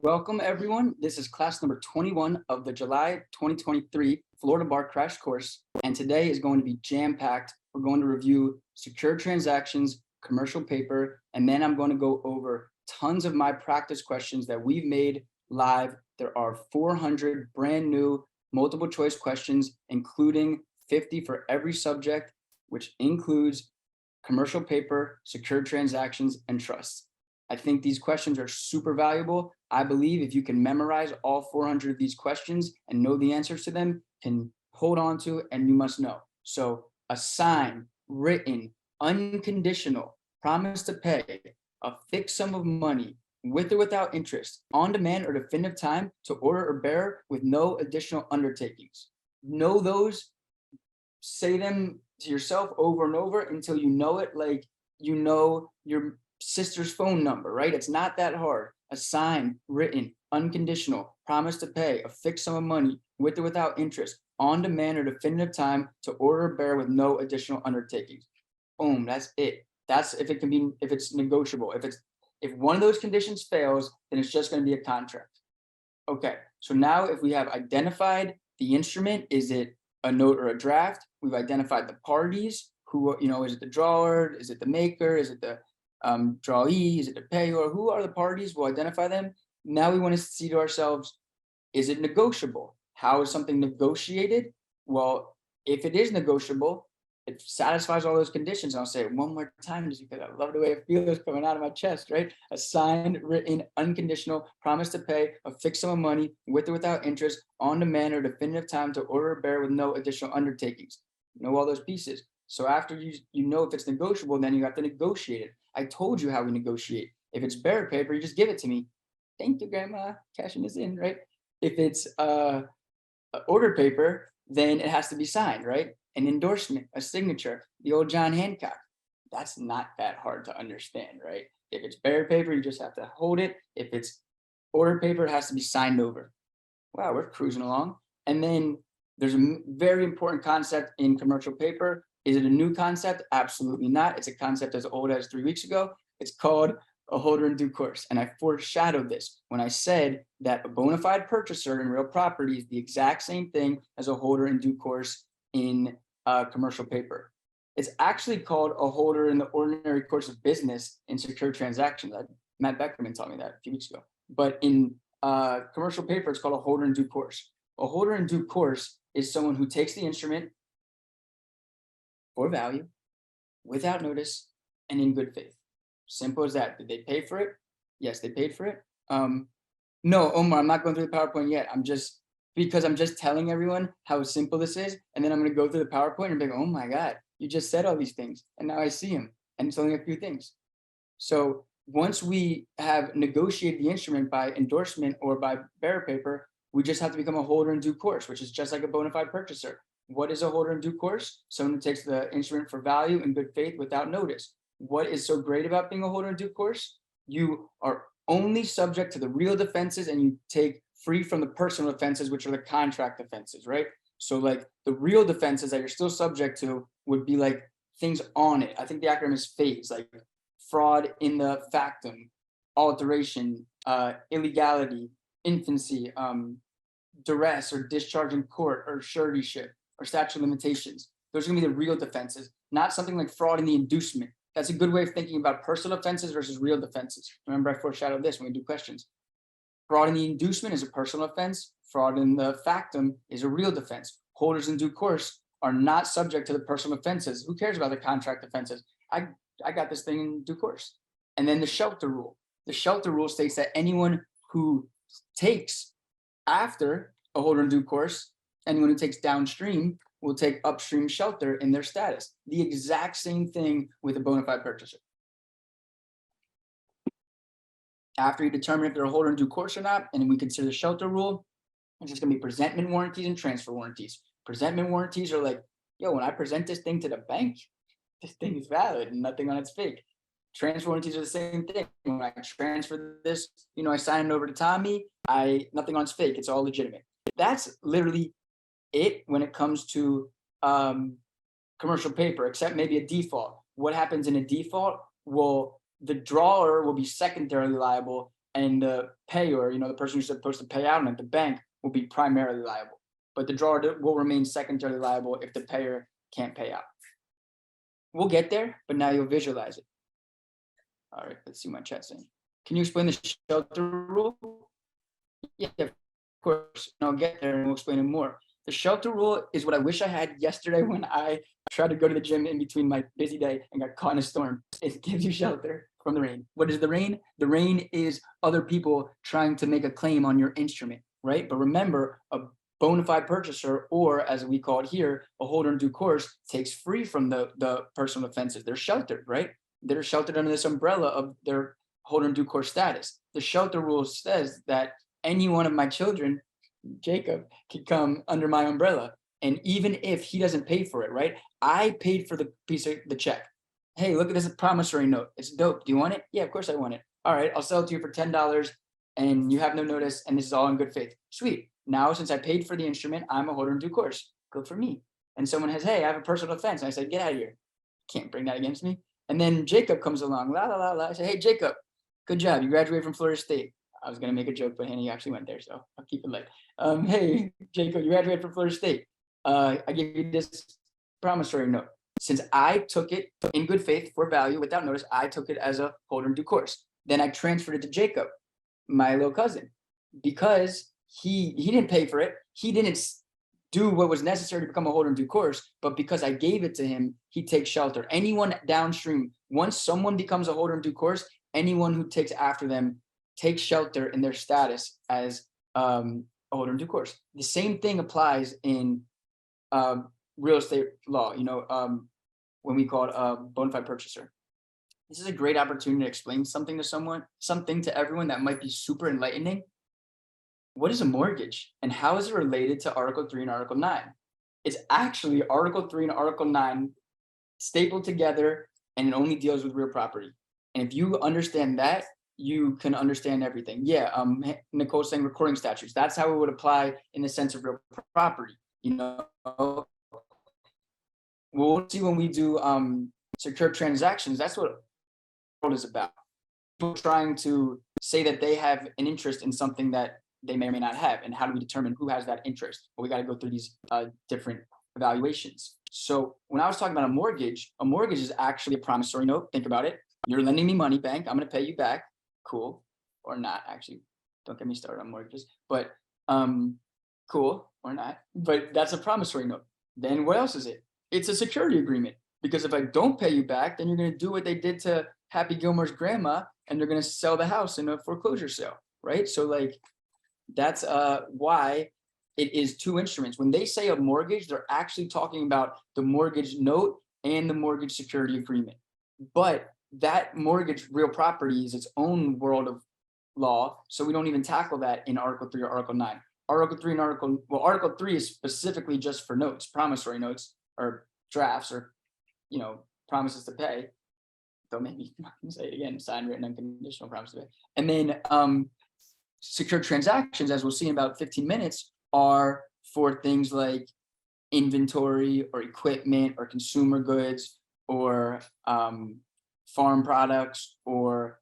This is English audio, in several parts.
Welcome, everyone. This is class number 21 of the July 2023 Florida Bar Crash Course, and today is going to be jam-packed. We're going to review secure transactions, commercial paper, and then I'm going to go over tons of my practice questions that we've made live. There are 400 brand new multiple choice questions, including 50 for every subject, which includes commercial paper, secured transactions, and trusts. I think these questions are super valuable. I believe if you can memorize all 400 of these questions and know the answers to them, can hold on to and you must know. So assign, written, unconditional, promise to pay, a fixed sum of money, with or without interest, on demand or definitive time to order or bear with no additional undertakings. Know those, say them to yourself over and over until you know it, like you know your sister's phone number, right? It's not that hard. Assign, written, unconditional, promise to pay, a fixed sum of money, with or without interest, on demand or definitive time to order or bear with no additional undertakings. Boom, that's it. That's if it can be, if it's negotiable. If one of those conditions fails, then it's just going to be a contract. Okay, so now if we have identified the instrument, is it a note or a draft? We've identified the parties, who, is it the drawer? Is it the maker? Is it the drawee? Is it the payor? Who are the parties? We'll identify them. Now we want to see to ourselves, is it negotiable? How is something negotiated? Well, if it is negotiable, it satisfies all those conditions. I'll say it one more time just because I love the way it feels coming out of my chest, right? A signed, written, unconditional, promise to pay, a fixed sum of money, with or without interest, on demand or definitive time to order or bear with no additional undertakings. You know all those pieces. So after you know if it's negotiable, then you have to negotiate it. I told you how we negotiate. If it's bearer paper, you just give it to me. Thank you, Grandma. Cashing this in, right? If it's order paper, then it has to be signed, right? An endorsement, a signature, the old John Hancock. That's not that hard to understand, right? If it's bearer paper, you just have to hold it. If it's order paper, it has to be signed over. Wow, we're cruising along. And then there's a very important concept in commercial paper. Is it a new concept? Absolutely not. It's a concept as old as 3 weeks ago. It's called a holder in due course. And I foreshadowed this when I said that a bona fide purchaser in real property is the exact same thing as a holder in due course in commercial paper. It's actually called a holder in the ordinary course of business in secure transactions. Matt Beckerman taught me that a few weeks ago. But in commercial paper, it's called a holder in due course. A holder in due course is someone who takes the instrument for value, without notice, and in good faith. Simple as that. Did they pay for it? Yes, they paid for it. No, Omar, I'm not going through the PowerPoint yet. I'm just telling everyone how simple this is, and then I'm going to go through the PowerPoint and be like, oh my God, you just said all these things, and now I see them, and it's only a few things. So once we have negotiated the instrument by endorsement or by bearer paper, we just have to become a holder in due course, which is just like a bona fide purchaser. What is a holder in due course? Someone who takes the instrument for value in good faith without notice. What is so great about being a holder in due course? You are only subject to the real defenses and you take free from the personal offenses, which are the contract offenses, right? So like the real defenses that you're still subject to would be like things on it. I think the acronym is FASE, like fraud in the factum, alteration, illegality, infancy, duress or discharge in court or suretyship or statute of limitations. Those are going to be the real defenses, not something like fraud in the inducement. That's a good way of thinking about personal offenses versus real defenses. Remember, I foreshadowed this when we do questions. Fraud in the inducement is a personal offense. Fraud in the factum is a real defense. Holders in due course are not subject to the personal offenses. Who cares about the contract offenses? I got this thing in due course. And then the shelter rule. The shelter rule states that anyone who takes after a holder in due course, anyone who takes downstream will take upstream shelter in their status. The exact same thing with a bona fide purchaser. After you determine if they're a holder in due course or not, and we consider the shelter rule, it's just going to be presentment warranties and transfer warranties. Presentment warranties are like, yo, when I present this thing to the bank, this thing is valid and nothing on it's fake. Transfer warranties are the same thing. When I transfer this, I sign it over to Tommy, nothing on it's fake. It's all legitimate. That's literally it when it comes to commercial paper, except maybe a default. What happens in a default? Well, the drawer will be secondarily liable and the payer, the person who's supposed to pay out on it, the bank, will be primarily liable. But the drawer will remain secondarily liable if the payer can't pay out. We'll get there, but now you'll visualize it. All right, let's see my chat saying. Can you explain the shelter rule? Yeah, of course. And I'll get there and we'll explain it more. The shelter rule is what I wish I had yesterday when I tried to go to the gym in between my busy day and got caught in a storm. It gives you shelter from the rain. What is the rain? The rain is other people trying to make a claim on your instrument, right? But remember, a bona fide purchaser, or as we call it here, a holder in due course, takes free from the personal offenses. They're sheltered, right? They're sheltered under this umbrella of their holder in due course status. The shelter rule says that any one of my children, Jacob, could come under my umbrella. And even if he doesn't pay for it, right? I paid for the piece of the check. Hey, look at this promissory note. It's dope. Do you want it? Yeah, of course I want it. All right, I'll sell it to you for $10 and you have no notice. And this is all in good faith. Sweet. Now, since I paid for the instrument, I'm a holder in due course. Good for me. And someone has, hey, I have a personal offense. And I said, get out of here. Can't bring that against me. And then Jacob comes along. La, la, la, la. I say, hey, Jacob, good job. You graduated from Florida State. I was going to make a joke, but Henny actually went there, so I'll keep it light. Hey, Jacob, you graduated from Florida State. I give you this promissory note. Since I took it in good faith for value without notice, I took it as a holder in due course. Then I transferred it to Jacob, my little cousin, because he didn't pay for it. He didn't do what was necessary to become a holder in due course, but because I gave it to him, he takes shelter. Anyone downstream, once someone becomes a holder in due course, anyone who takes after them takes shelter in their status as a holder in due course. The same thing applies in real estate law, when we call it a bona fide purchaser. This is a great opportunity to explain something to everyone that might be super enlightening. What is a mortgage and how is it related to Article 3 and Article 9? It's actually Article 3 and Article 9 stapled together, and it only deals with real property. And if you understand that, you can understand everything. Yeah, Nicole's saying recording statutes. That's how it would apply in the sense of real property. We'll see when we do secure transactions. That's what it is about. People trying to say that they have an interest in something that they may or may not have. And how do we determine who has that interest? Well, we got to go through these different evaluations. So when I was talking about a mortgage is actually a promissory note. Think about it. You're lending me money, bank. I'm going to pay you back. Cool. Or not, actually. Don't get me started on mortgages. But cool or not. But that's a promissory note. Then what else is it? It's a security agreement. Because if I don't pay you back, then you're going to do what they did to Happy Gilmore's grandma, and they're going to sell the house in a foreclosure sale, right? So that's why it is two instruments. When they say a mortgage, they're actually talking about the mortgage note and the mortgage security agreement. But that mortgage real property is its own world of law, so we don't even tackle that in Article 3 or Article 9. Article 3 and Article 3 is specifically just for notes, promissory notes, or drafts, or promises to pay. Don't make me say it again. Signed, written, unconditional promise to pay. And then secure transactions, as we'll see in about 15 minutes, are for things like inventory or equipment or consumer goods or farm products or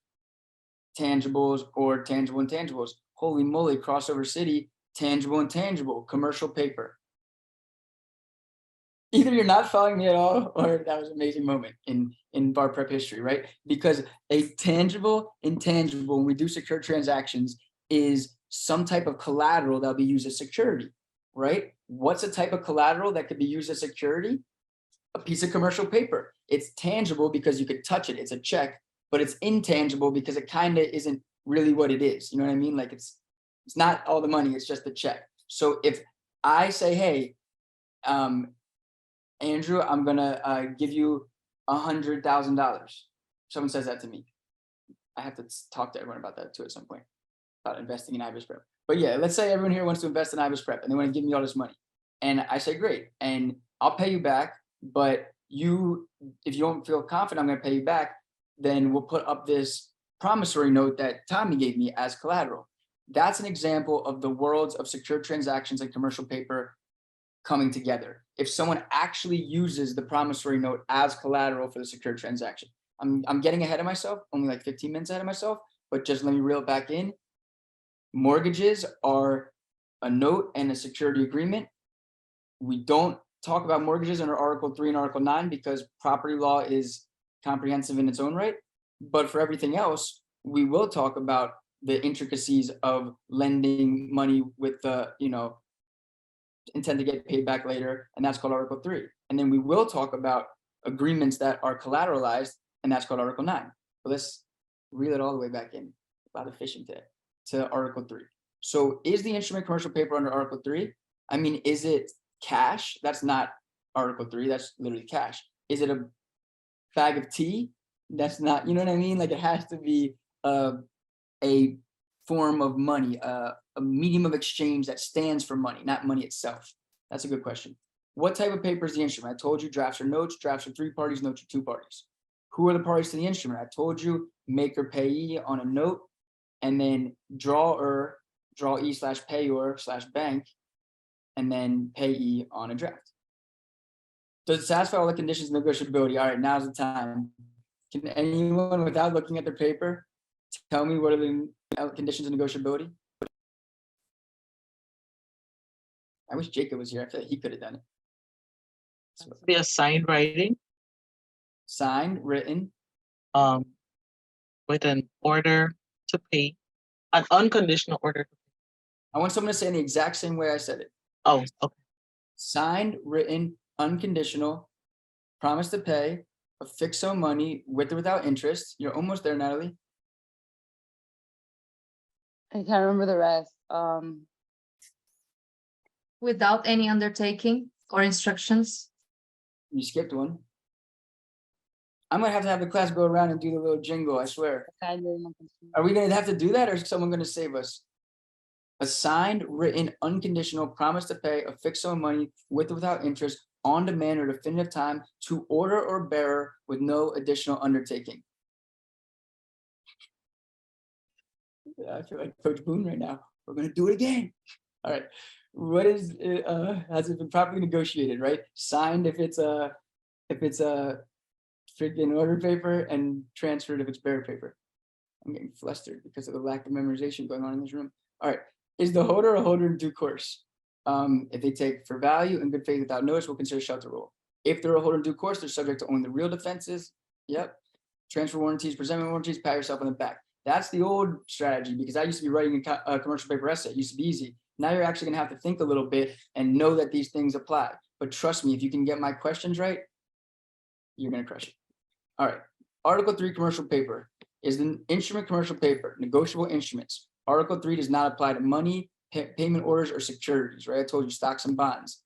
tangibles or tangible intangibles. Holy moly, crossover city, tangible intangible, commercial paper. Either you're not following me at all, or that was an amazing moment in bar prep history, right? Because a tangible intangible, when we do secure transactions, is some type of collateral that'll be used as security, right? What's a type of collateral that could be used as security? A piece of commercial paper. It's tangible because you could touch it. It's a check, but it's intangible because it kind of isn't really what it is. You know what I mean? Like it's not all the money. It's just the check. So if I say, hey, Andrew, I'm gonna give you $100,000. Someone says that to me. I have to talk to everyone about that too at some point, about investing in IBIS Prep. But yeah, let's say everyone here wants to invest in IBIS Prep and they want to give me all this money. And I say, great, and I'll pay you back. But if you don't feel confident I'm gonna pay you back, then we'll put up this promissory note that Tommy gave me as collateral. That's an example of the worlds of secure transactions and commercial paper coming together. If someone actually uses the promissory note as collateral for the secure transaction. I'm getting ahead of myself, only like 15 minutes ahead of myself, but just let me reel it back in. Mortgages are a note and a security agreement. We don't talk about mortgages under Article 3 and Article 9 because property law is comprehensive in its own right. But for everything else, we will talk about the intricacies of lending money with the, intent to get paid back later, and that's called Article 3. And then we will talk about agreements that are collateralized, and that's called Article 9. But let's reel it all the way back in. A lot of fishing today to Article 3. So is the instrument commercial paper under Article 3? I mean, is it cash? That's not Article 3. That's literally cash. Is it a bag of tea? That's not, you know what I mean? Like it has to be a form of money, a medium of exchange that stands for money, not money itself. That's a good question. What type of paper is the instrument? I told you drafts are notes, drafts are 3 parties, notes are 2 parties. Who are the parties to the instrument? I told you maker payee on a note, and then drawer, drawee/payor/bank, and then payee on a draft. Does it satisfy all the conditions of negotiability? All right, now's the time. Can anyone, without looking at the paper, tell me what are the conditions of negotiability? I wish Jacob was here. I feel like he could have done it. So, Be a signed writing, signed, written, with an order to pay, an unconditional order. I want someone to say in the exact same way I said it. Oh, okay. Signed, written, unconditional, promise to pay, a fixed sum of money with or without interest. You're almost there, Natalie. I can't remember the rest. Without any undertaking or instructions. You skipped one. I'm gonna have the class go around and do the little jingle, I swear. Are we gonna have to do that, or is someone gonna save us? A signed, written, unconditional promise to pay a fixed sum of money with or without interest on demand or definitive time to order or bearer with no additional undertaking. I feel like Coach Boone right now. We're gonna do it again. All right. What is has it been properly negotiated, right? Signed if it's a freaking order paper, and transferred if it's bearer paper. I'm getting flustered because of the lack of memorization going on in this room. All right. Is the holder a holder in due course? If they take for value in good faith without notice, we'll consider shelter rule. If they're a holder in due course, they're subject to only the real defenses. Yep. Transfer warranties, presentment warranties, pat yourself on the back. That's the old strategy, because I used to be writing a commercial paper essay. It used to be easy. Now you're actually gonna have to think a little bit and know that these things apply. But trust me, if you can get my questions right, you're gonna crush it. All right. Article 3 commercial paper is the instrument commercial paper, negotiable instruments. Article 3 does not apply to money, payment orders, or securities, right? I told you stocks and bonds,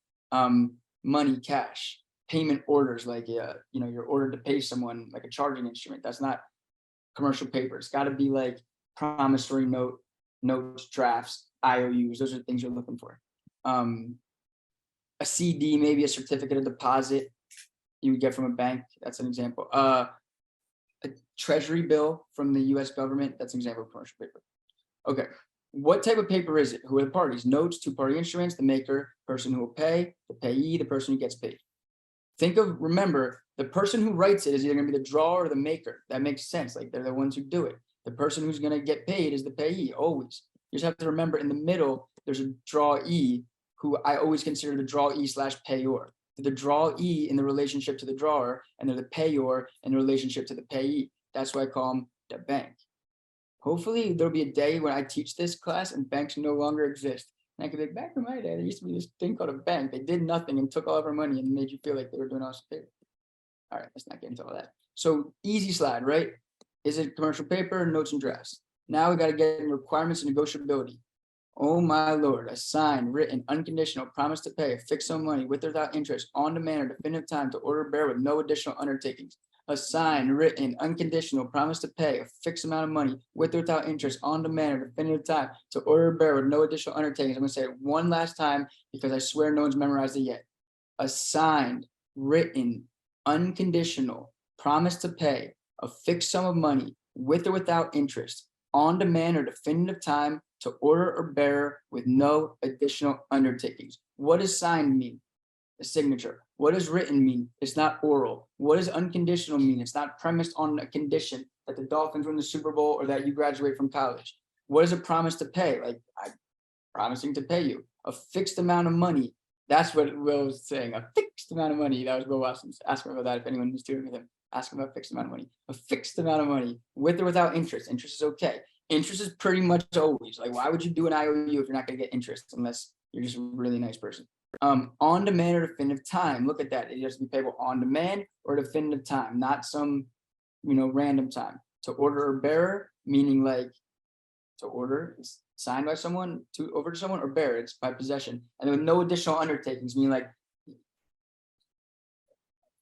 money, cash, payment orders, like your order to pay someone, like a charging instrument. That's not commercial paper. It's got to be like promissory notes, drafts, IOUs. Those are the things you're looking for. A CD, maybe a certificate of deposit you would get from a bank. That's an example. A treasury bill from the US government. That's an example of commercial paper. Okay. What type of paper is it? Who are the parties? Notes, 2-party instruments, the maker, person who will pay, the payee, the person who gets paid. Remember, the person who writes it is either going to be the drawer or the maker. That makes sense. Like they're the ones who do it. The person who's going to get paid is the payee, always. You just have to remember in the middle, there's a drawee, who I always consider the drawee/payor. The drawee in the relationship to the drawer, and they're the payor in the relationship to the payee. That's why I call them the bank. Hopefully there'll be a day when I teach this class and banks no longer exist. And I could be like, back in my day, there used to be this thing called a bank. They did nothing and took all of our money and made you feel like they were doing us a favor. All right, let's not get into all that. So easy slide, right? Is it commercial paper, notes, and drafts? Now we got to get in requirements and negotiability. Oh my Lord, a signed, written, unconditional promise to pay a fixed sum of money with or without interest on demand or definitive time to order bearer with no additional undertakings. A signed, written, unconditional promise to pay a fixed amount of money with or without interest on demand or definitive time to order bearer with no additional undertakings. I'm going to say it one last time because I swear no one's memorized it yet. A signed, written, unconditional promise to pay a fixed sum of money with or without interest on demand or definitive time to order or bearer with no additional undertakings. What does signed mean? a signature. What does written mean? It's not oral. What does unconditional mean? It's not premised on a condition that the Dolphins win the Super Bowl or that you graduate from college. What is a promise to pay? Like, I'm promising to pay you a fixed amount of money. That's what Will was saying, a fixed amount of money. That was Will Watson's. Ask him about that if anyone was doing with him. Ask him about fixed amount of money. A fixed amount of money, with or without interest. Interest is okay. Interest is pretty much always, like, why would you do an IOU if you're not going to get interest unless you're just a really nice person? On demand or definitive time. Look at that. It has to be payable on demand or definitive time, not some, random time. To order or bearer, meaning like to order is signed by someone to over to someone, or bearer, it's by possession. And then with no additional undertakings, meaning like,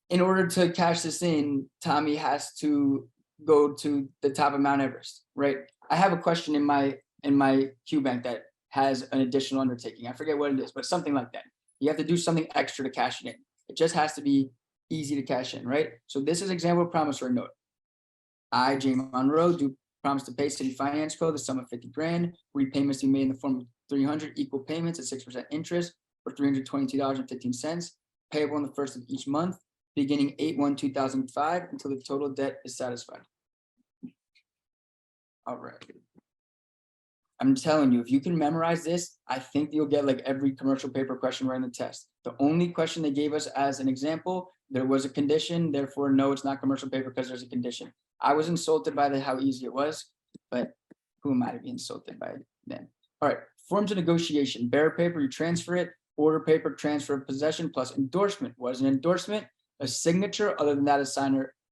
in order to cash this in, Tommy has to go to the top of Mount Everest, right? I have a question in my QBank that has an additional undertaking. I forget what it is, but something like that. You have to do something extra to cash it in. It just has to be easy to cash in, right? So this is example of promissory note. I, James Monroe, do promise to pay City Finance Co. the sum of 50 grand. Repayments to be made in the form of 300 equal payments at 6% interest for $322.15, payable on the first of each month, beginning 8/1/2005 until the total debt is satisfied. All right. I'm telling you, if you can memorize this, I think you'll get like every commercial paper question right in the test. The only question they gave us as an example, there was a condition, therefore, no, it's not commercial paper because there's a condition. I was insulted by how easy it was, but who am I to be insulted by it then? All right, forms of negotiation. Bearer paper, you transfer it. Order paper, transfer of possession plus endorsement. What is an endorsement? A signature other than that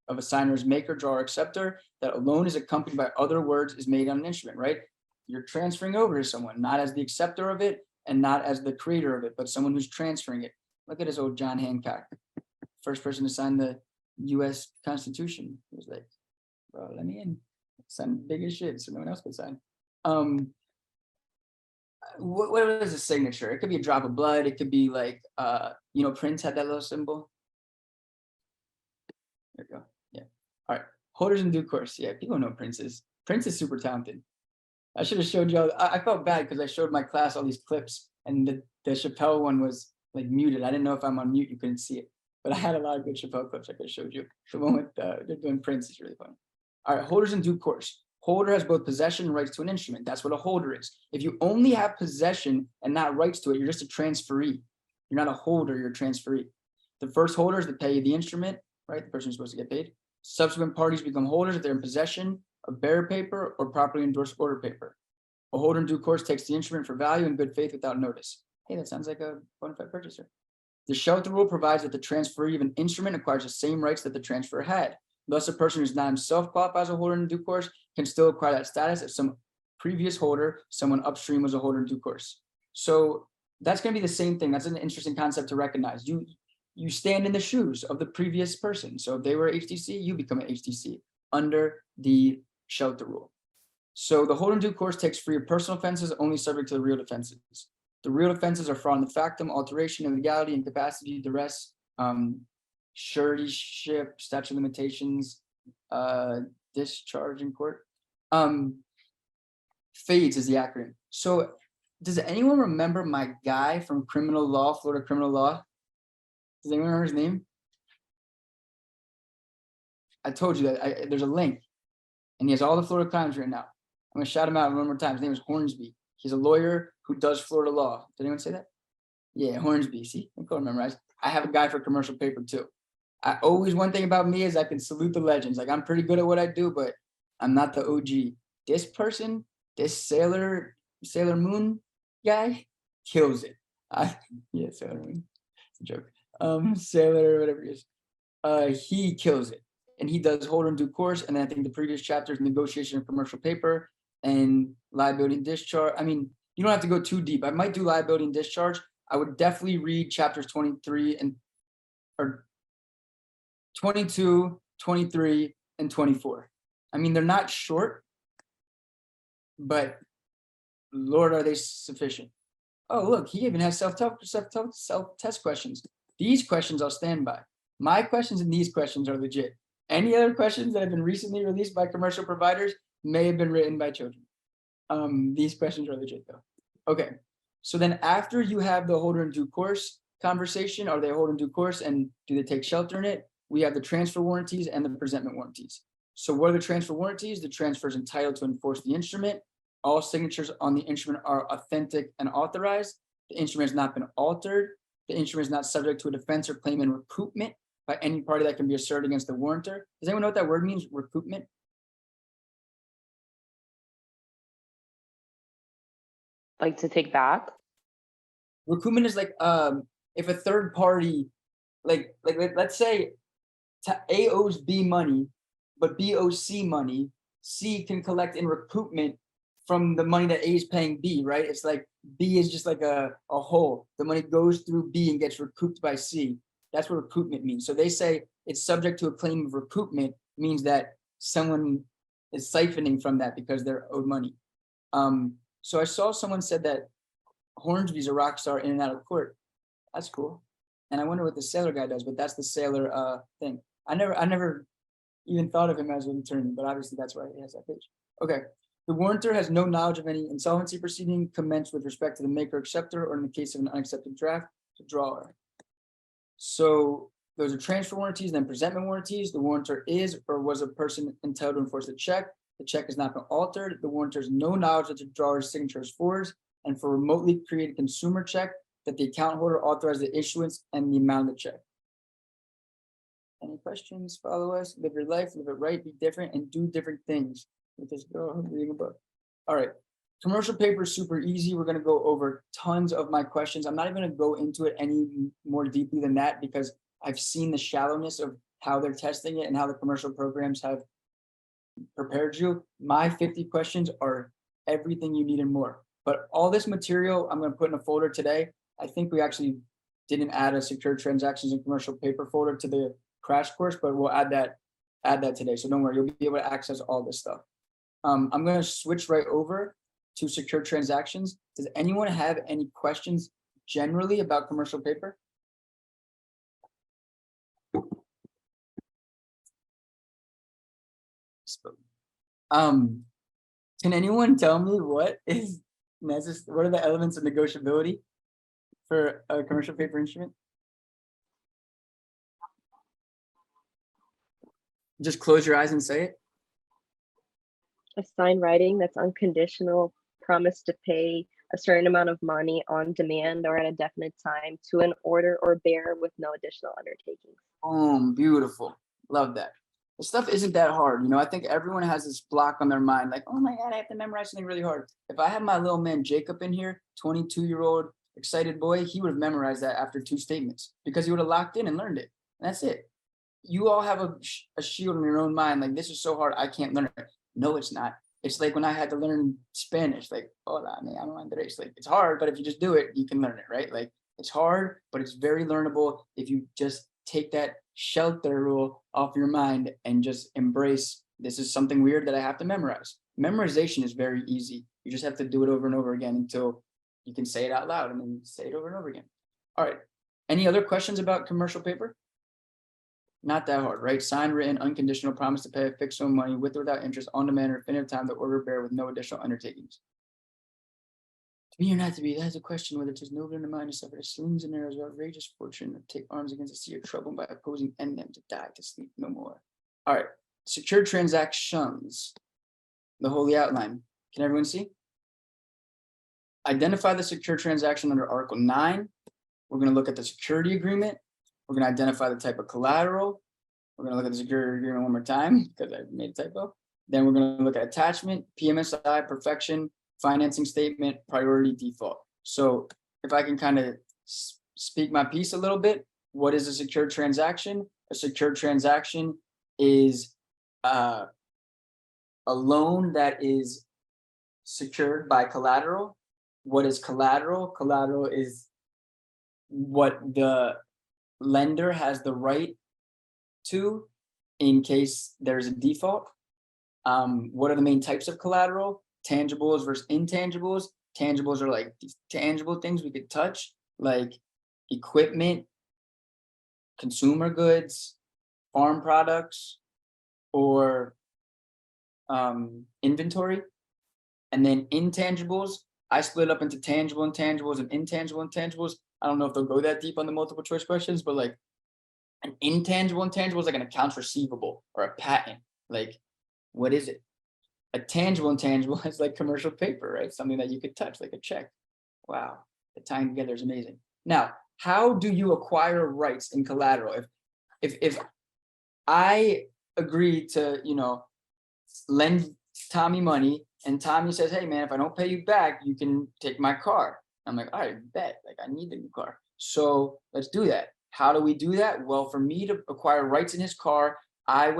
of a signer's maker, drawer, acceptor, that alone is accompanied by other words is made on an instrument, right? You're transferring over to someone, not as the acceptor of it and not as the creator of it, but someone who's transferring it. Look at this old John Hancock, first person to sign the US Constitution. He was like, bro, let me in. Sign big as shit so no one else could sign. What is a signature? It could be a drop of blood. It could be like, Prince had that little symbol. There we go. Yeah. All right. Holders in due course. Yeah, people know Prince is. Prince is super talented. I should have showed you. I felt bad because I showed my class all these clips, and the Chappelle one was like muted. I didn't know if I'm on mute, you couldn't see it. But I had a lot of good Chappelle clips I could have showed you. The one with they're doing Prince is really funny. All right, holders in due course. Holder has both possession and rights to an instrument. That's what a holder is. If you only have possession and not rights to it, you're just a transferee. You're not a holder, you're a transferee. The first holder is to pay the instrument, right? The person who's supposed to get paid. Subsequent parties become holders if they're in possession of bearer paper or properly endorsed order paper. A holder in due course takes the instrument for value in good faith without notice. Hey, that sounds like a bona fide purchaser. The shelter rule provides that the transferee of an instrument acquires the same rights that the transfer had. Thus, a person who's not himself qualified as a holder in due course can still acquire that status if some previous holder, someone upstream, was a holder in due course. So that's going to be the same thing. That's an interesting concept to recognize. You stand in the shoes of the previous person. So if they were HTC, you become an HTC under the shelter rule. So the holder in due course takes free of personal offenses, only subject to the real defenses. The real offenses are fraud in the factum, alteration, illegality, incapacity, duress, suretyship, statute of limitations, discharge in court. FADES is the acronym. So does anyone remember my guy from criminal law, Florida criminal law? Does anyone remember his name? I told you that there's a link and he has all the Florida crimes written out. I'm gonna shout him out one more time. His name is Hornsby. He's a lawyer who does Florida law. Did anyone say that? Yeah, Hornsby. See, I can memorize. I have a guy for commercial paper too. One thing about me is I can salute the legends. Like, I'm pretty good at what I do, but I'm not the OG. This person, this Sailor Moon guy, kills it. Yeah, Sailor Moon. It's a joke. Sailor, whatever it is. He kills it. And he does holder in due course. And then I think the previous chapter is negotiation of commercial paper and liability and discharge. I mean, you don't have to go too deep. I might do liability and discharge. I would definitely read chapters 22, 23, and 24. I mean, they're not short, but Lord, are they sufficient? Oh, look, he even has self-test questions. These questions I'll stand by. My questions and these questions are legit. Any other questions that have been recently released by commercial providers may have been written by children. These questions are legit though. Okay, so then after you have the holder in due course, conversation. Are they holding due course and do they take shelter in it? We have the transfer warranties and the presentment warranties. So what are the transfer warranties? The transfer is entitled to enforce the instrument. All signatures on the instrument are authentic and authorized. The instrument has not been altered. The instrument is not subject to a defense or claim in recoupment by any party that can be asserted against the warrantor. Does anyone know what that word means, recoupment? Like to take back? Recoupment is like if a third party, let's say A owes B money, but B owes C money, C can collect in recoupment from the money that A is paying B, right? It's like B is just like a hole. The money goes through B and gets recouped by C. That's what recoupment means. So they say it's subject to a claim of recoupment means that someone is siphoning from that because they're owed money. So I saw someone said that Hornsby's a rock star in and out of court. That's cool. And I wonder what the sailor guy does, but that's the sailor thing. I never even thought of him as an attorney, but obviously that's why he has that page. Okay. The warrantor has no knowledge of any insolvency proceeding commenced with respect to the maker acceptor, or in the case of an unaccepted draft, the drawer. So those are transfer warranties, then presentment warranties. The warrantor is or was a person entitled to enforce the check. The check has not been altered. The warrantor has no knowledge that the drawer's signature is forged, and for remotely created consumer check that the account holder authorized the issuance and the amount of the check. Any questions? Follow us. Live your life. Live it right. Be different and do different things. With this girl reading a book. All right. Commercial paper is super easy. We're going to go over tons of my questions. I'm not even going to go into it any more deeply than that because I've seen the shallowness of how they're testing it and how the commercial programs have prepared you. My 50 questions are everything you need and more. But all this material I'm going to put in a folder today. I think we actually didn't add a secure transactions and commercial paper folder to the crash course, but we'll add that today. So don't worry, you'll be able to access all this stuff. I'm going to switch right over to secure transactions. Does anyone have any questions generally about commercial paper? Can anyone tell me what is necessary? What are the elements of negotiability for a commercial paper instrument? Just close your eyes and say it. A signed writing that's unconditional, promise to pay a certain amount of money on demand or at a definite time to an order or bearer with no additional undertakings. Beautiful. Love that. The stuff isn't that hard. You know, I think everyone has this block on their mind, like, oh my God, I have to memorize something really hard. If I had my little man Jacob in here, 22-year-old excited boy, he would have memorized that after 2 statements because he would have locked in and learned it. And that's it. You all have a shield in your own mind, like, this is so hard, I can't learn it. No, it's not. It's like when I had to learn Spanish, like, hola, me llamo Andres. Like, it's hard, but if you just do it, you can learn it, right? Like, it's hard, but it's very learnable if you just take that shelter rule off your mind and just embrace, this is something weird that I have to memorize. Memorization is very easy. You just have to do it over and over again until you can say it out loud and then say it over and over again. All right. Any other questions about commercial paper? Not that hard, right? Signed, written, unconditional, promise to pay a fixed sum of money with or without interest on demand or definitive time, the order bearer with no additional undertakings. To be or not to be, that's a question whether it is noble in the mind to suffer the slings and arrows of outrageous fortune, or take arms against a sea of trouble by opposing and them to die, to sleep no more. All right, secure transactions, the holy outline. Can everyone see? Identify the secure transaction under Article 9. We're going to look at the security agreement. We're going to identify the type of collateral. We're going to look at the security agreement one more time because I made a typo. Then we're going to look at attachment, PMSI, perfection, financing statement, priority default. So if I can kind of speak my piece a little bit, what is a secure transaction? A secure transaction is a loan that is secured by collateral. What is collateral? Collateral is what the lender has the right to in case there's a default. What are the main types of collateral? Tangibles versus intangibles. Tangibles are like these tangible things we could touch, like equipment, consumer goods, farm products, or inventory. And then intangibles, I split up into tangible intangibles and intangible intangibles. I don't know if they'll go that deep on the multiple choice questions, but like an intangible is like an accounts receivable or a patent. Like, what is it? A tangible intangible is like commercial paper, right? Something that you could touch, like a check. Wow, the tying together is amazing. Now, how do you acquire rights in collateral? If I agree to, lend Tommy money and Tommy says, hey man, if I don't pay you back, you can take my car. I'm like, all right, bet, like I need the new car. So let's do that. How do we do that? Well, for me to acquire rights in his car, we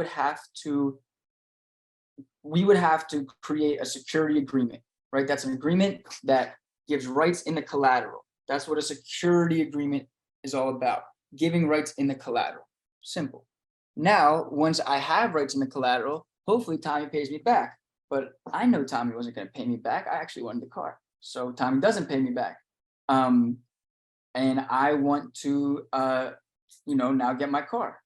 would have to create a security agreement, right? That's an agreement that gives rights in the collateral. That's what a security agreement is all about, giving rights in the collateral. Simple. Now, once I have rights in the collateral, hopefully Tommy pays me back. But I know Tommy wasn't going to pay me back. I actually wanted the car. So Tommy doesn't pay me back. And I want to, now get my car.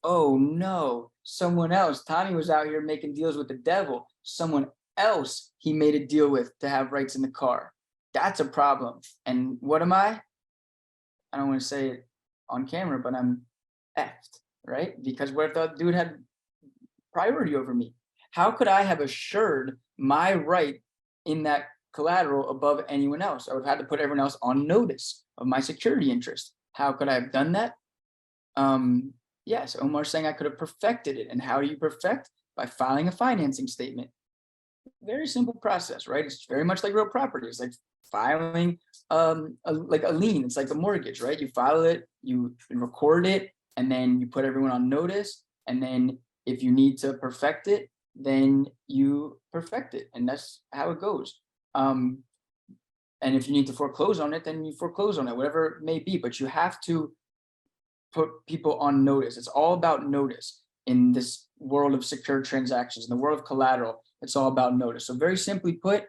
Oh no, someone else. Tommy was out here making deals with the devil. Someone else he made a deal with to have rights in the car. That's a problem. And what am I? I don't want to say it on camera, but I'm effed, right? Because what if the dude had priority over me? How could I have assured my right in that collateral above anyone else? I would have had to put everyone else on notice of my security interest. How could I have done that? Yes, Omar's saying I could have perfected it. And how do you perfect? By filing a financing statement. Very simple process, right? It's very much like real property. It's like filing like a lien. It's like a mortgage, right? You file it, you record it, and then you put everyone on notice. And then if you need to perfect it, then you perfect it. And that's how it goes. And if you need to foreclose on it, then you foreclose on it, whatever it may be. But you have to put people on notice. It's all about notice in this world of secure transactions, in the world of collateral. It's all about notice. So very simply put,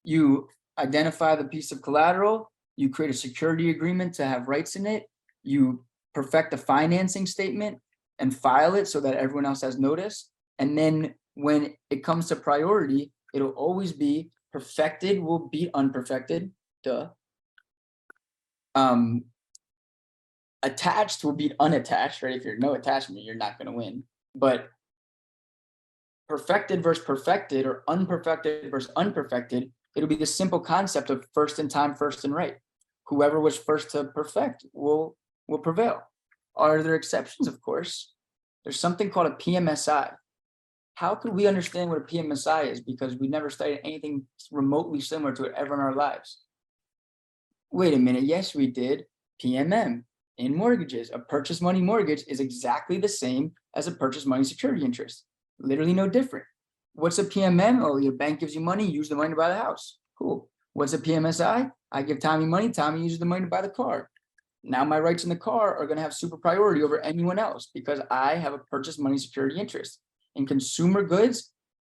you identify the piece of collateral, you create a security agreement to have rights in it, you perfect a financing statement and file it so that everyone else has notice. And then when it comes to priority, it'll always be perfected will beat unperfected. Duh. Attached will beat unattached, right? If you're no attachment, you're not going to win. But perfected versus perfected, or unperfected versus unperfected, it'll be the simple concept of first in time, first in right. Whoever was first to perfect will prevail. Are there exceptions? Of course. There's something called a PMSI. How could we understand what a PMSI is? Because we never studied anything remotely similar to it ever in our lives. Wait a minute. Yes, we did. PMM. In mortgages, a purchase money mortgage is exactly the same as a purchase money security interest. Literally no different. What's a PMM? Oh, your bank gives you money, use the money to buy the house. Cool. What's a PMSI? I give Tommy money, Tommy uses the money to buy the car. Now my rights in the car are going to have super priority over anyone else because I have a purchase money security interest. In consumer goods,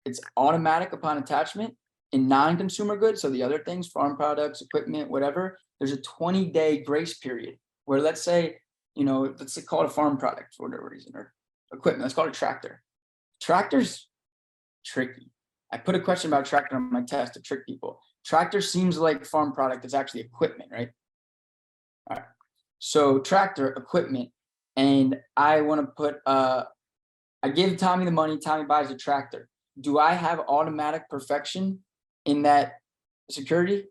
it's automatic upon attachment. In non-consumer goods, so the other things, farm products, equipment, whatever, there's a 20-day grace period. Where let's say, let's call it a farm product for whatever reason, or equipment, let's call it a tractor. Tractor's tricky. I put a question about tractor on my test to trick people. Tractor seems like farm product, it's actually equipment, right? All right. So tractor, equipment, and I want to put, I give Tommy the money, Tommy buys a tractor. Do I have automatic perfection in that security?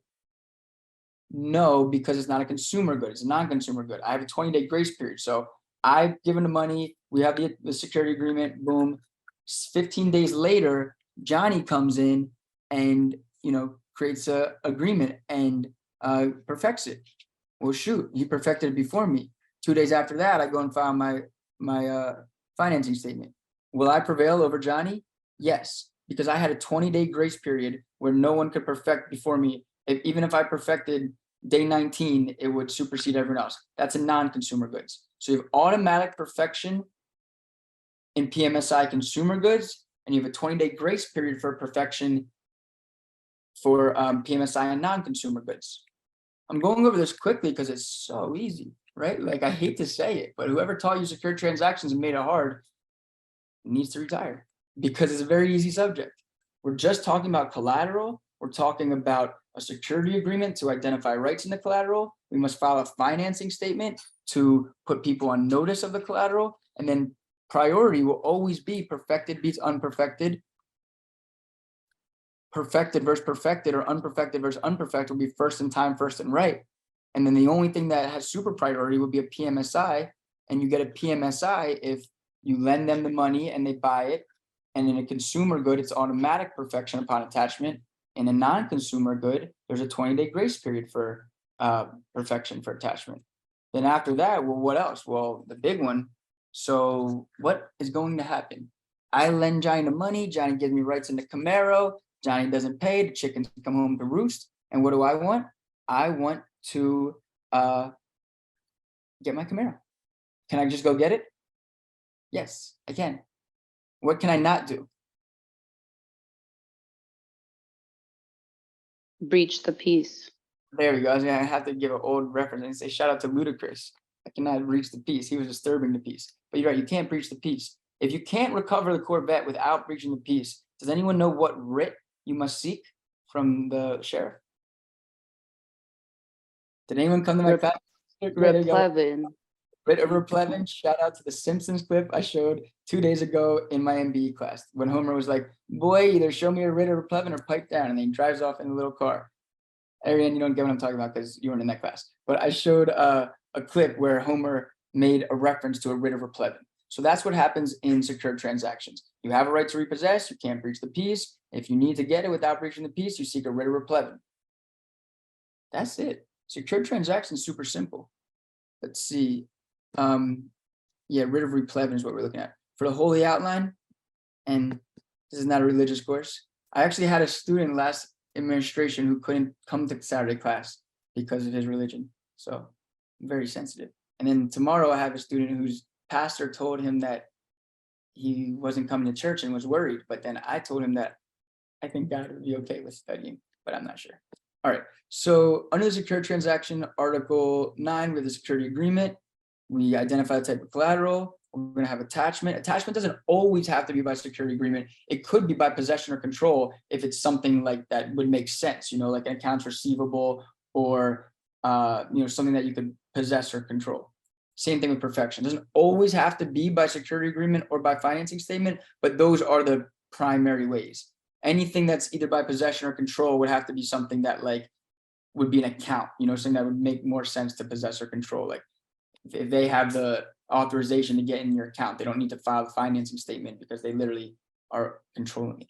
No, because it's not a consumer good. It's a non-consumer good. I have a 20-day grace period. So I've given the money. We have the security agreement. Boom. 15 days later, Johnny comes in and, creates a agreement and perfects it. Well, shoot, he perfected it before me. 2 days after that, I go and file my financing statement. Will I prevail over Johnny? Yes, because I had a 20-day grace period where no one could perfect before me. Even if I perfected day 19, it would supersede everyone else. That's a non-consumer goods. So you have automatic perfection in PMSI consumer goods, and you have a 20-day grace period for perfection for PMSI and non-consumer goods. I'm going over this quickly because it's so easy, right? Like I hate to say it, but whoever taught you secure transactions and made it hard needs to retire because it's a very easy subject. We're just talking about collateral. We're talking about a security agreement to identify rights in the collateral, we must file a financing statement to put people on notice of the collateral. And then priority will always be perfected beats unperfected. Perfected versus perfected, or unperfected versus unperfected will be first in time, first in right. And then the only thing that has super priority would be a PMSI. And you get a PMSI if you lend them the money and they buy it. And in a consumer good, it's automatic perfection upon attachment. In a non-consumer good, there's a 20-day grace period for perfection for attachment. Then after that, well, what else? Well, the big one. So what is going to happen? I lend Johnny the money. Johnny gives me rights in the Camaro. Johnny doesn't pay. The chickens come home to roost. And what do I want? I want to get my Camaro. Can I just go get it? Yes, I can. What can I not do? Breach the peace. There we go. I was gonna have to give an old reference and say shout out to Ludacris. I cannot breach the peace. He was disturbing the peace. But you're right, you can't breach the peace. If you can't recover the Corvette without breaching the peace, does anyone know what writ you must seek from the sheriff? Did anyone come to my class? Replevin. Writ of replevin. Shout out to the Simpsons clip I showed 2 days ago in my MBE class when Homer was like, boy, either show me a writ of replevin or pipe down. And then he drives off in a little car. Ariane, you don't get what I'm talking about because you weren't in that class. But I showed a clip where Homer made a reference to a writ of replevin. So that's what happens in secured transactions. You have a right to repossess. You can't breach the peace. If you need to get it without breaching the peace, you seek a writ of replevin. That's it. Secured transactions is super simple. Let's see. Yeah, writ of replevin is what we're looking at. For the Holy Outline, and this is not a religious course. I actually had a student last administration who couldn't come to Saturday class because of his religion. So I'm very sensitive. And then tomorrow I have a student whose pastor told him that he wasn't coming to church and was worried. But then I told him that I think God would be okay with studying, but I'm not sure. All right. So under the secure transaction, Article 9, with the security agreement, we identify the type of collateral. We're going to have attachment. Attachment doesn't always have to be by security agreement. It could be by possession or control if it's something like that would make sense, like an accounts receivable or, something that you could possess or control. Same thing with perfection. It doesn't always have to be by security agreement or by financing statement, but those are the primary ways. Anything that's either by possession or control would have to be something that would be an account, something that would make more sense to possess or control. Like if they have the authorization to get in your account, they don't need to file a financing statement because they literally are controlling it.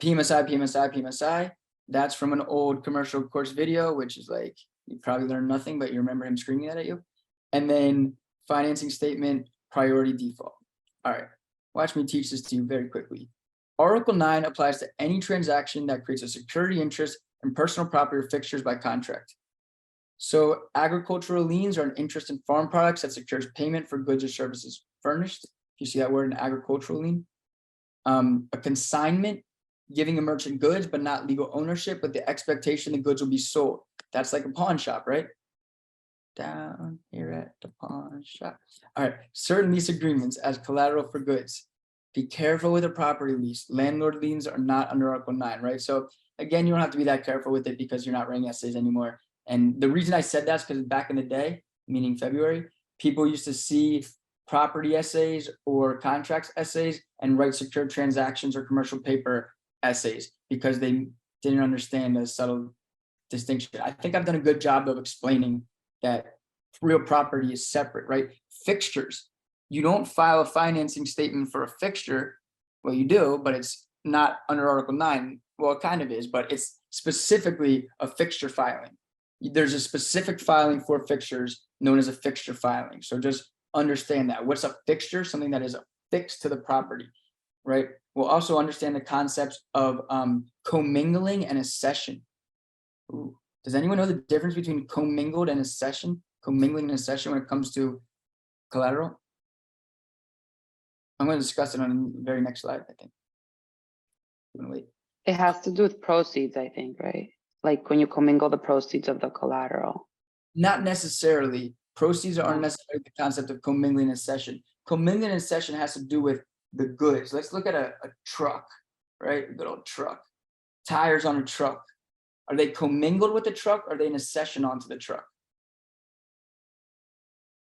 PMSI, that's from an old commercial course video, which is you probably learned nothing, but you remember him screaming that at you. And then financing statement, priority default. All right, watch me teach this to you very quickly. Article 9 applies to any transaction that creates a security interest in personal property or fixtures by contract. So agricultural liens are an interest in farm products that secures payment for goods or services furnished. You see that word in agricultural lien. A consignment, giving a merchant goods, but not legal ownership, with the expectation the goods will be sold. That's like a pawn shop, right? Down here at the pawn shop. All right, certain lease agreements as collateral for goods. Be careful with a property lease. Landlord liens are not under Article 9, right? So again, you don't have to be that careful with it because you're not writing essays anymore. And the reason I said that's because back in the day, meaning February, people used to see property essays or contracts essays and write secured transactions or commercial paper essays because they didn't understand the subtle distinction. I think I've done a good job of explaining that real property is separate, right? Fixtures. You don't file a financing statement for a fixture. Well, you do, but it's not under Article 9. Well, it kind of is, but it's specifically a fixture filing. There's a specific filing for fixtures known as a fixture filing. So just understand that. What's a fixture? Something that is affixed to the property, right? We'll also understand the concepts of commingling and accession. Ooh. Does anyone know the difference between commingled and accession? Commingling and accession when it comes to collateral? I'm going to discuss it on the very next slide, I think. Wait. It has to do with proceeds, I think, right? Like when you commingle the proceeds of the collateral. Not necessarily. Proceeds aren't necessarily the concept of commingling and accession. Commingling and accession has to do with the goods. Let's look at a truck, right? A good old truck. Tires on a truck. Are they commingled with the truck? Or are they in a session onto the truck?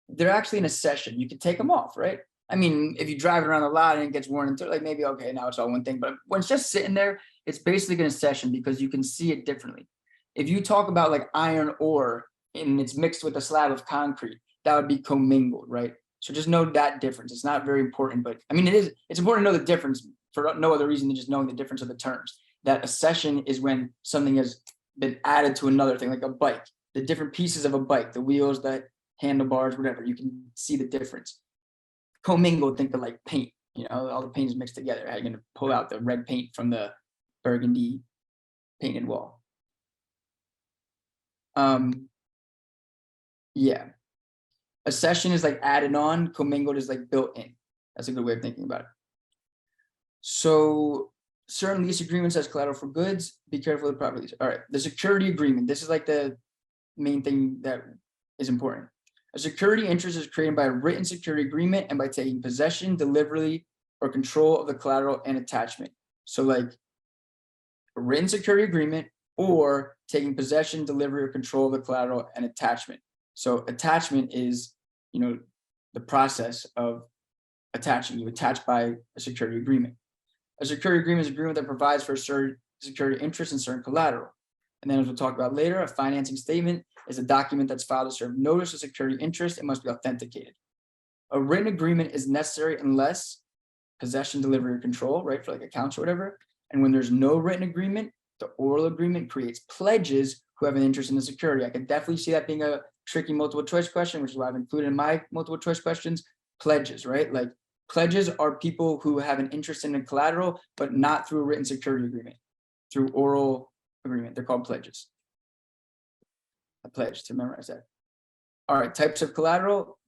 They're actually in a session. You can take them off, right? I mean, if you drive it around the lot and it gets worn into, like, maybe, okay, now it's all one thing, but when it's just sitting there, it's basically in a session because you can see it differently. If you talk about like iron ore and it's mixed with a slab of concrete, that would be commingled, right? So just know that difference. It's not very important, but I mean, it's important to know the difference for no other reason than just knowing the difference of the terms. That a session is when something has been added to another thing, like a bike, the different pieces of a bike, the wheels, the handlebars, whatever, you can see the difference. Commingled, think of like paint, all the paint is mixed together. How are you going to pull out the red paint from the burgundy painted wall? Yeah. A session is like added on, commingled is like built in. That's a good way of thinking about it. So certain lease agreements as collateral for goods, be careful of the properties. All right, the security agreement. This is like the main thing that is important. A security interest is created by a written security agreement and by taking possession, delivery, or control of the collateral and attachment. So like a written security agreement or taking possession, delivery, or control of the collateral and attachment. So attachment is, the process of attaching. You attach by a security agreement. A security agreement is an agreement that provides for a certain security interest in certain collateral. And then, as we'll talk about later, a financing statement is a document that's filed to serve notice of security interest and must be authenticated. A written agreement is necessary unless possession, delivery, or control, right, for like accounts or whatever. And when there's no written agreement, the oral agreement creates pledges who have an interest in the security. I could definitely see that being a tricky multiple choice question, which is why I've included in my multiple choice questions, pledges, right? Like pledges are people who have an interest in the collateral, but not through a written security agreement, through oral agreement. They're called pledges. A pledge, to memorize that. All right, types of collateral,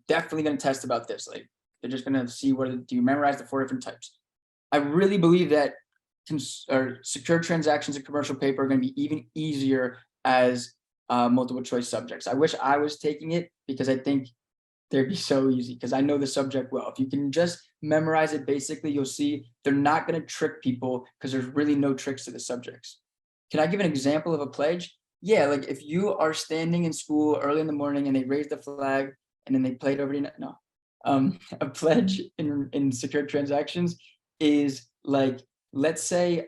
definitely going to test about this. Like they're just going to see do you memorize the 4 different types. I really believe that secure transactions in commercial paper are going to be even easier as multiple choice subjects. I wish I was taking it because I think they'd be so easy because I know the subject well. If you can just memorize it basically, you'll see they're not going to trick people because there's really no tricks to the subjects. Can I give an example of a pledge? Yeah, like if you are standing in school early in the morning and they raise the flag and then they play it over the no. A pledge in secure transactions is like, let's say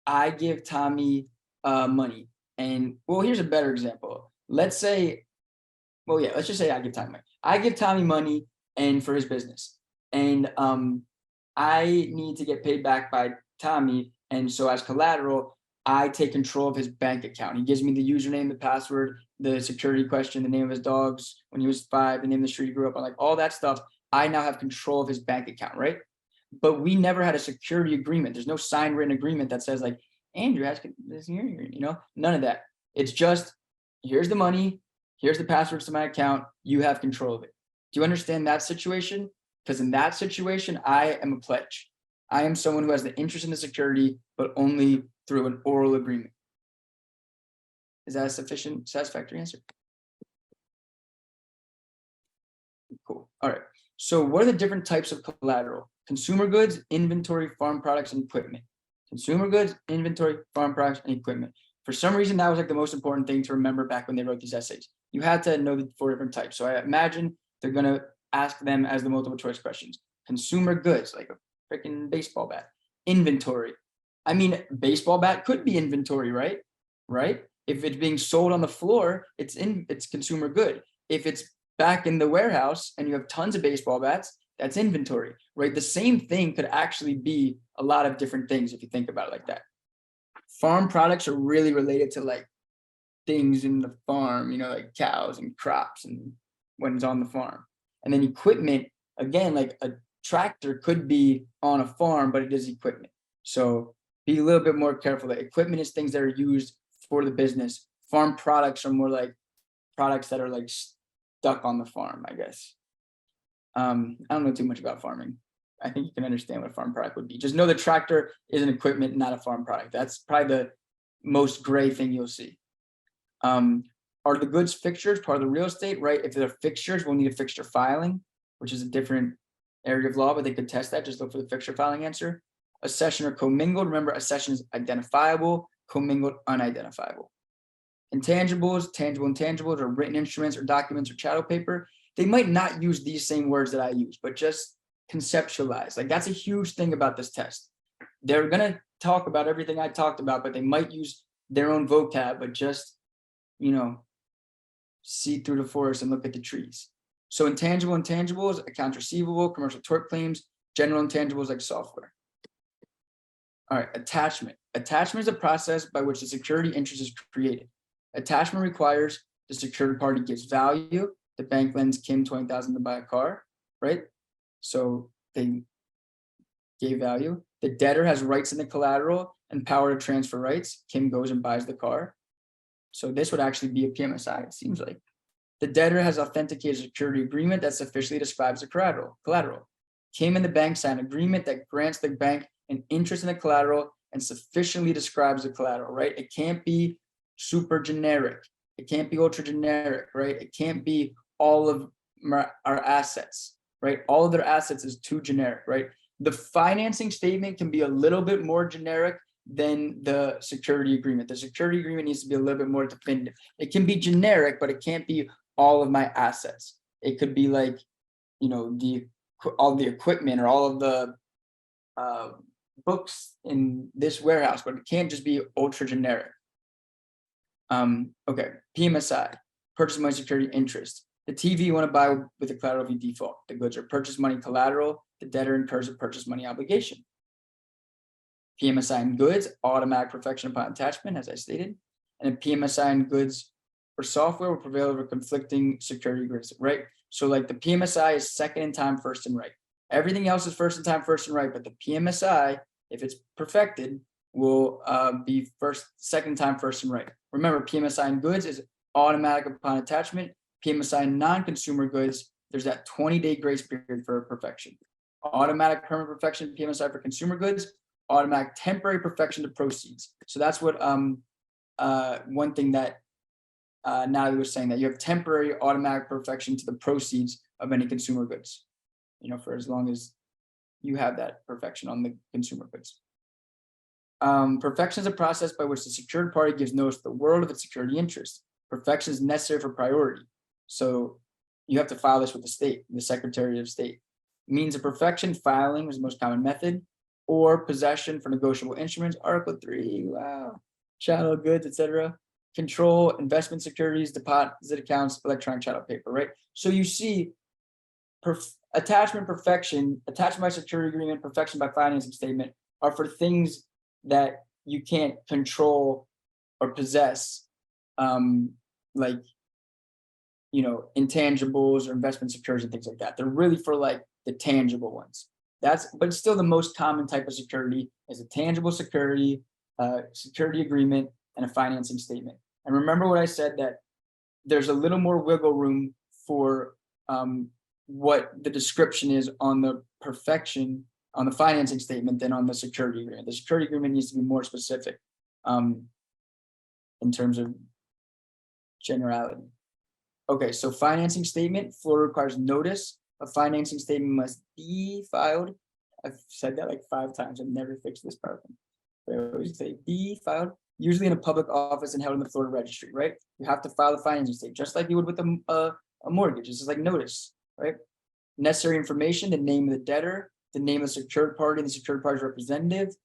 I give Tommy money. And well, here's a better example. Let's just say I give Tommy money. I give Tommy money and for his business. And I need to get paid back by Tommy. And so as collateral, I take control of his bank account. He gives me the username, the password, the security question, the name of his dogs when he was 5, the name of the street he grew up on, like all that stuff. I now have control of his bank account, right? But we never had a security agreement. There's no signed written agreement that says like, Andrew has this here, none of that. It's just, here's the money, here's the passwords to my account, you have control of it. Do you understand that situation? Because in that situation, I am a pledge. I am someone who has the interest in the security, but only through an oral agreement. Is that a sufficient, satisfactory answer? Cool. All right. So what are the different types of collateral? Consumer goods, inventory, farm products, and equipment. Consumer goods, inventory, farm products, and equipment. For some reason, that was like the most important thing to remember back when they wrote these essays. You had to know the 4 different types. So I imagine they're going to ask them as the multiple choice questions. Consumer goods, like a freaking baseball bat. Inventory. I mean, baseball bat could be inventory, right? Right? If it's being sold on the floor, it's consumer good. If it's back in the warehouse and you have tons of baseball bats, that's inventory, right? The same thing could actually be a lot of different things if you think about it like that. Farm products are really related to like things in the farm, like cows and crops and when it's on the farm. And then equipment, again, like a tractor could be on a farm, but it is equipment. So be a little bit more careful. That equipment is things that are used for the business. Farm products are more like products that are like stuck on the farm, I guess. I don't know too much about farming. I think you can understand what a farm product would be. Just know the tractor is an equipment, not a farm product. That's probably the most gray thing you'll see. Are the goods fixtures part of the real estate, right? If they're fixtures, we'll need a fixture filing, which is a different area of law, but they could test that. Just look for the fixture filing answer. Accession or commingled. Remember, accession is identifiable. commingled, unidentifiable. Intangibles, tangible intangibles, or written instruments or documents or chattel paper, they might not use these same words that I use, but just conceptualize. Like that's a huge thing about this test. They're gonna talk about everything I talked about, but they might use their own vocab, but just, see through the forest and look at the trees. So intangible intangibles, accounts receivable, commercial tort claims, general intangibles like software. All right, attachment. Attachment is a process by which the security interest is created. Attachment requires the secured party gives value. The bank lends Kim $20,000 to buy a car, right? So they gave value. The debtor has rights in the collateral and power to transfer rights. Kim goes and buys the car. So this would actually be a PMSI, it seems like. The debtor has authenticated a security agreement that sufficiently describes the collateral. Kim and the bank sign an agreement that grants the bank an interest in the collateral and sufficiently describes the collateral, right? It can't be super generic. It can't be ultra generic, right? It can't be all of our assets, right? All of their assets is too generic, right? The financing statement can be a little bit more generic than the security agreement. The security agreement needs to be a little bit more definitive. It can be generic, but it can't be all of my assets. It could be like, all the equipment or all of the books in this warehouse, but it can't just be ultra generic. Okay, PMSI, purchase money security interest. The TV you want to buy with the collateral if you default. The goods are purchase money collateral. The debtor incurs a purchase money obligation. PMSI in goods, automatic perfection upon attachment, as I stated. And a PMSI in goods or software will prevail over conflicting security agreements, right? So like the PMSI is second in time, first and right. Everything else is first in time, first and right, but the PMSI, if it's perfected, will be second time, first and right. Remember, PMSI in goods is automatic upon attachment. PMSI in non-consumer goods, there's that 20-day grace period for perfection. Automatic permanent perfection, PMSI for consumer goods, automatic temporary perfection to proceeds. So that's what one thing that Natalie was saying, that you have temporary automatic perfection to the proceeds of any consumer goods, for as long as you have that perfection on the consumer goods. Perfection is a process by which the secured party gives notice to the world of its security interest. Perfection is necessary for priority. So you have to file this with the state, the Secretary of State. Means of perfection, filing is the most common method, or possession for negotiable instruments, Article 3, wow, chattel goods, etc. Control, investment securities, deposit accounts, electronic chattel paper, right? So you see attachment perfection, attachment by security agreement, perfection by financing statement are for things that you can't control or possess, like, intangibles or investment securities and things like that. They're really for like the tangible ones. But still the most common type of security is a tangible security, security agreement, and a financing statement. And remember what I said, that there's a little more wiggle room for what the description is on the perfection on the financing statement than on the security agreement. The security agreement needs to be more specific in terms of generality. Okay, so financing statement, Florida requires notice. A financing statement must be filed. I've said that like 5 times. I've never fixed this part. I always say be filed, usually in a public office and held in the Florida registry, right? You have to file the financing statement, just like you would with a mortgage. This is like notice, right? Necessary information, the name of the debtor, the name of the secured party and the secured party's representative,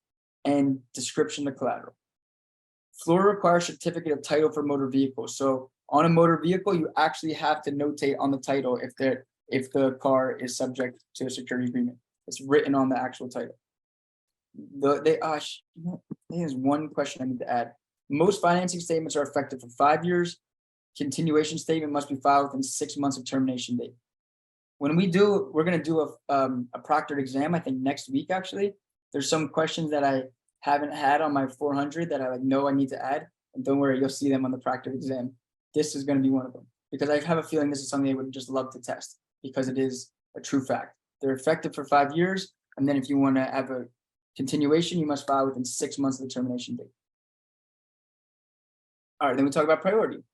and description of collateral. Florida requires certificate of title for motor vehicles. So on a motor vehicle, you actually have to notate on the title if the car is subject to a security agreement. It's written on the actual title. There's one question I need to add. Most financing statements are effective for 5 years. Continuation statement must be filed within 6 months of termination date. We're going to do a proctored exam, I think next week, actually. There's some questions that I haven't had on my 400 that I know I need to add. And don't worry, you'll see them on the proctored exam. This is going to be one of them, because I have a feeling this is something they would just love to test, because it is a true fact. They're effective for 5 years. And then if you want to have a continuation, you must file within 6 months of the termination date. All right, then we talk about priority.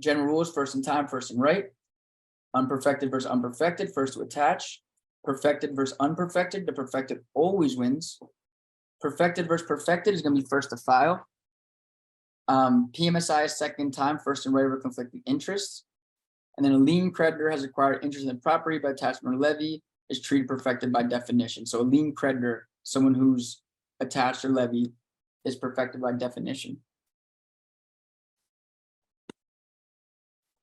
General rules, first in time, first in right. Unperfected versus unperfected, first to attach. Perfected versus unperfected, the perfected always wins. Perfected versus perfected is going to be first to file. PMSI is second in time, first in right over conflicting interests. And then a lien creditor has acquired interest in the property by attachment or levy, is treated perfected by definition. So a lien creditor, someone who's attached or levy, is perfected by definition.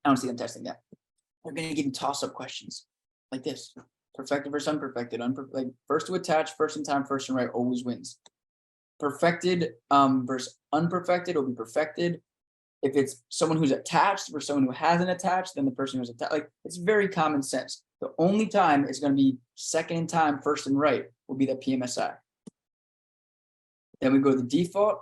I don't see them testing that. They're gonna give you toss-up questions like this: perfected versus unperfected. Like first to attach, first in time, first in right always wins. Perfected versus unperfected will be perfected. If it's someone who's attached versus someone who hasn't attached, then the person who's attached. Like it's very common sense. The only time it's going to be second in time, first in right will be the PMSI. Then we go to the default.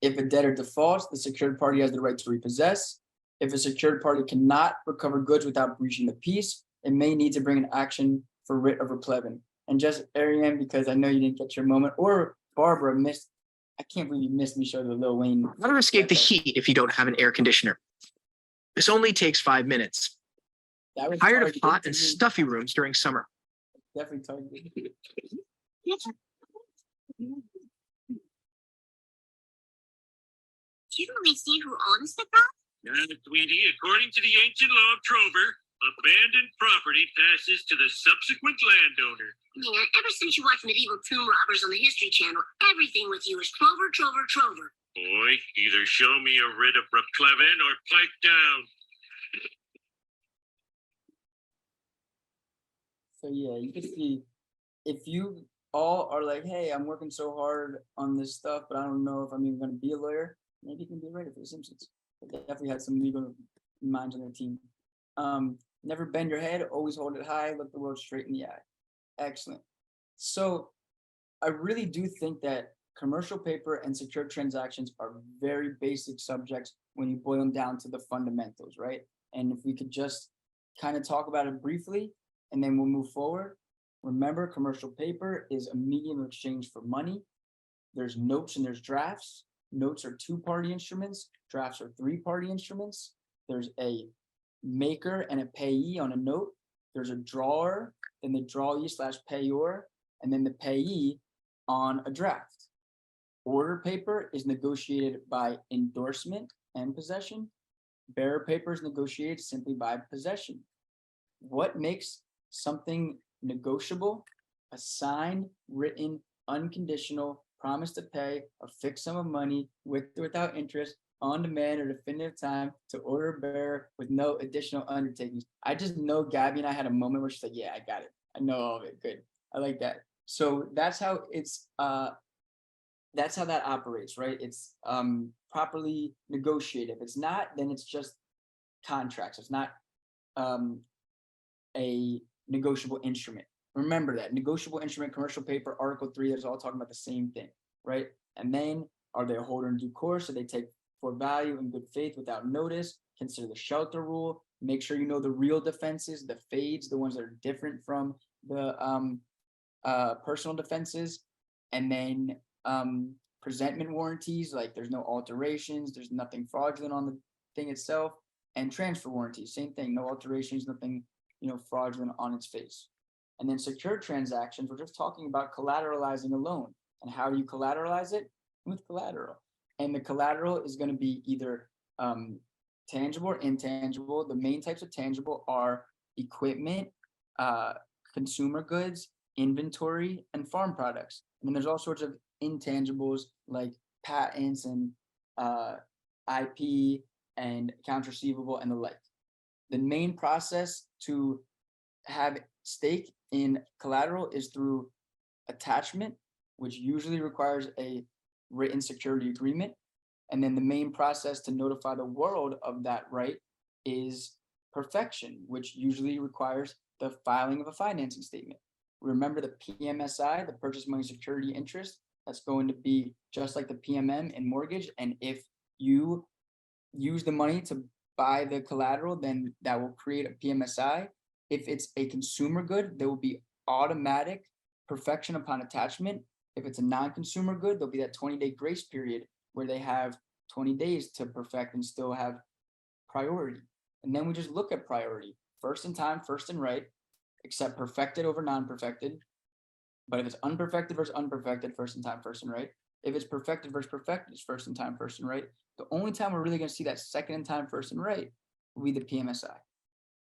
If a debtor defaults, the secured party has the right to repossess. If a secured party cannot recover goods without breaching the peace, it may need to bring an action for writ of replevin. And just Ariane, because I know you didn't get your moment, or Barbara missed. I can't believe you missed me show the Lil Wayne. How to escape the heat if you don't have an air conditioner. This only takes 5 minutes. That was Tired of targeted hot to and me. stuffy rooms during summer. Definitely targeted. Didn't we see who owns the crop? Sweetie, according to the ancient law of Trover, abandoned property passes to the subsequent landowner. Yeah, ever since you watched Medieval Tomb Robbers on the History Channel, everything with you is Trover, Trover, Trover. Boy, either show me a writ of replevin or pipe down. So yeah, you can see if you all are like, hey, I'm working so hard on this stuff, but I don't know if I'm even going to be a lawyer. Maybe you can be a writer for The Simpsons. They definitely had some legal minds on their team. Never bend your head, always hold it high, look the world straight in the eye. Excellent. So I really do think that commercial paper and secured transactions are very basic subjects when you boil them down to the fundamentals, right? And if we could just kind of talk about it briefly, and then we'll move forward. Remember, commercial paper is a medium of exchange for money. There's notes and there's drafts. Notes are two-party instruments. Drafts are three-party instruments. There's a maker and a payee on a note. There's a drawer, then the drawee / payor, and then the payee on a draft. Order paper is negotiated by endorsement and possession. Bearer paper is negotiated simply by possession. What makes something negotiable? A signed, written, unconditional promise to pay a fixed sum of money with or without interest on demand or definitive time to order a bearer with no additional undertakings. I just know Gabby and I had a moment where she's like, yeah, I got it. I know all of it. Good. I like that. So that's how it's that's how that operates, right? It's properly negotiated. If it's not, then it's just contracts. It's not a negotiable instrument. Remember that negotiable instrument, commercial paper, Article 3, that's all talking about the same thing, right? And then are they a holder in due course? So they take for value in good faith without notice. Consider the shelter rule. Make sure you know the real defenses, the fades, the ones that are different from the personal defenses. And then presentment warranties, like there's no alterations, there's nothing fraudulent on the thing itself. And transfer warranties, same thing, no alterations, nothing fraudulent on its face. And then secured transactions, we're just talking about collateralizing a loan. And how do you collateralize it? With collateral. And the collateral is going to be either tangible or intangible. The main types of tangible are equipment, consumer goods, inventory, and farm products. And then there's all sorts of intangibles like patents and IP and accounts receivable and the like. The main process to have stake in collateral is through attachment, which usually requires a written security agreement. And then the main process to notify the world of that right is perfection, which usually requires the filing of a financing statement. Remember the PMSI, the purchase money security interest, that's going to be just like the PMM in mortgage. And if you use the money to buy the collateral, then that will create a PMSI. If it's a consumer good, there will be automatic perfection upon attachment. If it's a non-consumer good, there'll be that 20-day grace period where they have 20 days to perfect and still have priority. And then we just look at priority. First in time, first in right, except perfected over non-perfected. But if it's unperfected versus unperfected, first in time, first in right. if it's perfected versus perfected, it's first in time, first in right. The only time we're really going to see that second in time, first in right will be the PMSI.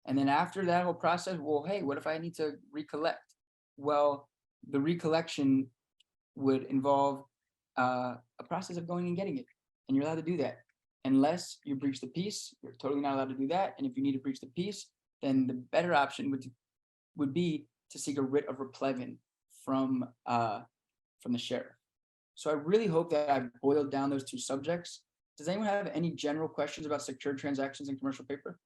And then after that whole process, well, hey, what if I need to recollect? Well, the recollection would involve a process of going and getting it. And you're allowed to do that. Unless you breach the peace, you're totally not allowed to do that. And if you need to breach the peace, then the better option would be to seek a writ of replevin from the sheriff. So I really hope that I've boiled down those two subjects. Does anyone have any general questions about secured transactions and commercial paper?